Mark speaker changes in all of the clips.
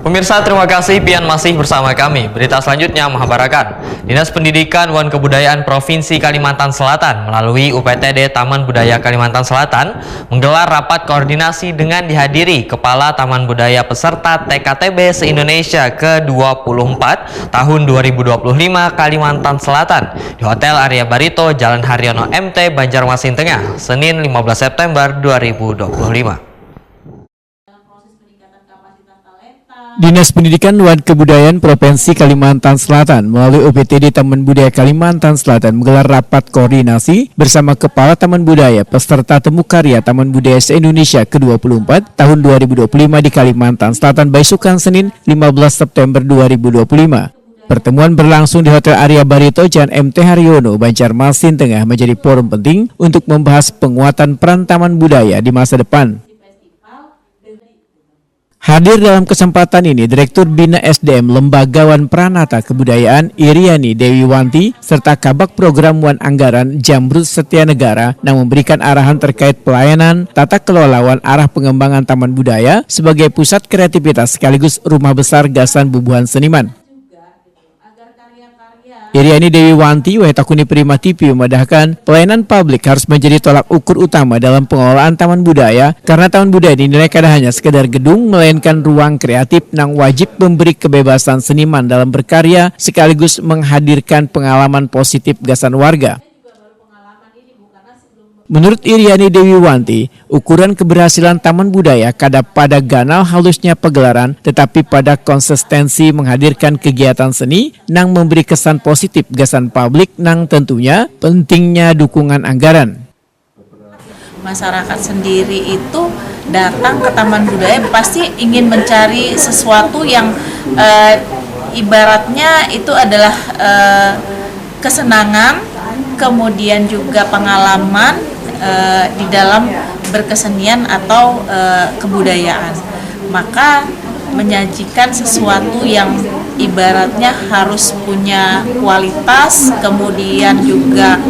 Speaker 1: Pemirsa, terima kasih Pian masih bersama kami. Berita selanjutnya menghabarkan Dinas Pendidikan dan Kebudayaan Provinsi Kalimantan Selatan melalui UPTD Taman Budaya Kalimantan Selatan menggelar rapat koordinasi dengan dihadiri Kepala Taman Budaya peserta TKTB se-Indonesia ke-24 tahun 2025 Kalimantan Selatan di Hotel Arya Barito, Jalan Haryono MT, Banjarmasin Tengah, Senin 15 September 2025.
Speaker 2: Dinas Pendidikan dan Kebudayaan Provinsi Kalimantan Selatan melalui UPTD Taman Budaya Kalimantan Selatan menggelar rapat koordinasi bersama Kepala Taman Budaya peserta Temu Karya Taman Budaya se-Indonesia ke-24 tahun 2025 di Kalimantan Selatan Baisukan Senin 15 September 2025. Pertemuan berlangsung di Hotel Arya Barito, Jalan MT Haryono, Banjarmasin Tengah menjadi forum penting untuk membahas penguatan peran taman budaya di masa depan. Hadir dalam kesempatan ini Direktur Bina SDM Lembagawan Pranata Kebudayaan Iriani Dewi Wanti serta Kabak Program Wan Anggaran Jamrut Setia Negara yang memberikan arahan terkait pelayanan tata kelola wan arah pengembangan taman budaya sebagai pusat kreativitas sekaligus rumah besar gasan bubuhan seniman. Iriani Dewi Wanti, Wahitakuni Prima TV memandahkan pelayanan publik harus menjadi tolak ukur utama dalam pengelolaan taman budaya karena taman budaya dinilai kada hanya sekedar gedung melainkan ruang kreatif yang wajib memberi kebebasan seniman dalam berkarya sekaligus menghadirkan pengalaman positif gasan warga. Menurut Iriani Dewi Wanti, ukuran keberhasilan taman budaya kada pada ganal halusnya pegelaran tetapi pada konsistensi menghadirkan kegiatan seni nang memberi kesan positif gasan publik nang tentunya pentingnya dukungan anggaran.
Speaker 3: Masyarakat sendiri itu datang ke taman budaya pasti ingin mencari sesuatu yang ibaratnya itu adalah kesenangan, kemudian juga pengalaman di dalam berkesenian atau kebudayaan. Maka menyajikan sesuatu yang ibaratnya harus punya kualitas, kemudian juga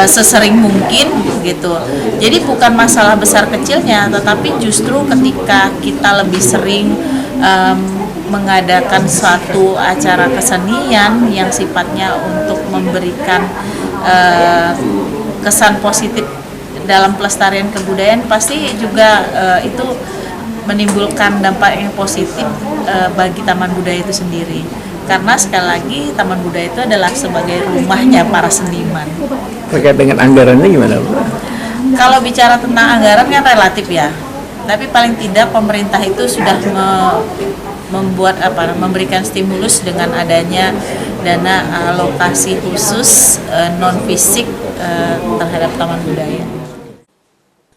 Speaker 3: sesering mungkin gitu. Jadi bukan masalah besar kecilnya, tetapi justru ketika kita lebih sering mengadakan suatu acara kesenian yang sifatnya untuk memberikan kesan positif dalam pelestarian kebudayaan, pasti juga itu menimbulkan dampak yang positif bagi taman budaya itu sendiri. Karena sekali lagi taman budaya itu adalah sebagai rumahnya para seniman.
Speaker 2: Terkait dengan anggarannya gimana, Pak?
Speaker 3: Kalau bicara tentang anggaran kan relatif ya. Tapi paling tidak pemerintah itu sudah memberikan stimulus dengan adanya dana alokasi khusus non fisik terhadap taman budaya.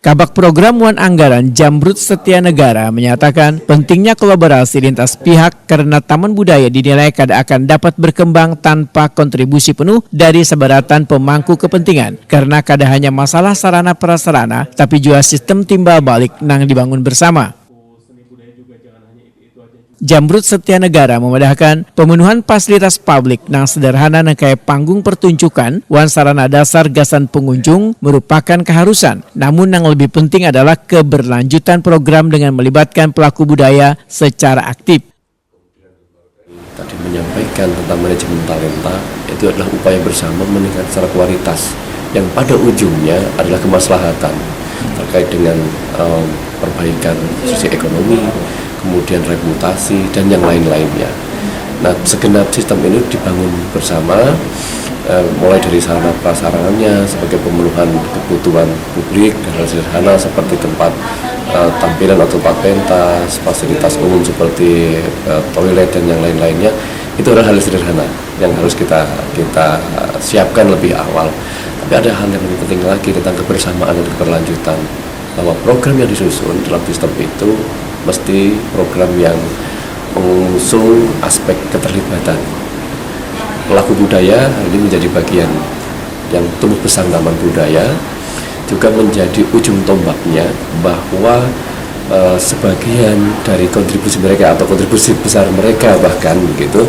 Speaker 2: Kabak Program Wan Anggaran Jamrut Setia Negara menyatakan pentingnya kolaborasi lintas pihak karena taman budaya dinilai kada akan dapat berkembang tanpa kontribusi penuh dari sebaratan pemangku kepentingan karena kada hanya masalah sarana prasarana tapi juga sistem timbal balik nang dibangun bersama. Jamrut Setia Negara memandahkan pemenuhan fasilitas publik nang sederhana nang kayak panggung pertunjukan wan sarana dasar gasan pengunjung merupakan keharusan. Namun yang lebih penting adalah keberlanjutan program dengan melibatkan pelaku budaya secara aktif.
Speaker 4: Tadi menyampaikan tentang manajemen talenta itu adalah upaya bersama meningkatkan secara kualitas yang pada ujungnya adalah kemaslahatan terkait dengan perbaikan sisi ekonomi, kemudian reputasi, dan yang lain-lainnya. Nah, segenap sistem ini dibangun bersama, mulai dari sarana prasarananya sebagai pemenuhan kebutuhan publik dan hal sederhana seperti tempat tampilan atau tempat pentas, fasilitas umum seperti toilet dan yang lain-lainnya. Itu adalah hal sederhana yang harus kita siapkan lebih awal. Tapi ada hal yang lebih penting lagi tentang kebersamaan dan keberlanjutan, bahwa program yang disusun dalam sistem itu mesti program yang mengusung aspek keterlibatan pelaku budaya. Ini menjadi bagian yang tumbuh besar taman budaya, juga menjadi ujung tombaknya bahwa sebagian dari kontribusi mereka atau kontribusi besar mereka bahkan begitu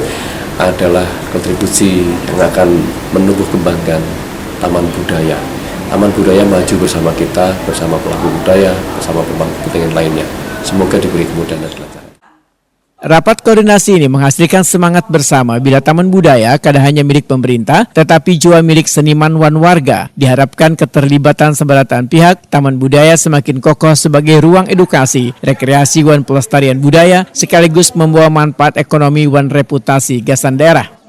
Speaker 4: adalah kontribusi yang akan menumbuh kembangkan taman budaya. Taman budaya maju bersama kita, bersama pelaku budaya, bersama pemangku kepentingan lainnya. Semoga diberi kemudahan dan kelancaran.
Speaker 2: Rapat koordinasi ini menghasilkan semangat bersama bila taman budaya kada hanya milik pemerintah, tetapi juga milik seniman wan warga. Diharapkan keterlibatan sebaratan pihak, taman budaya semakin kokoh sebagai ruang edukasi, rekreasi wan pelestarian budaya, sekaligus membawa manfaat ekonomi wan reputasi gasan daerah.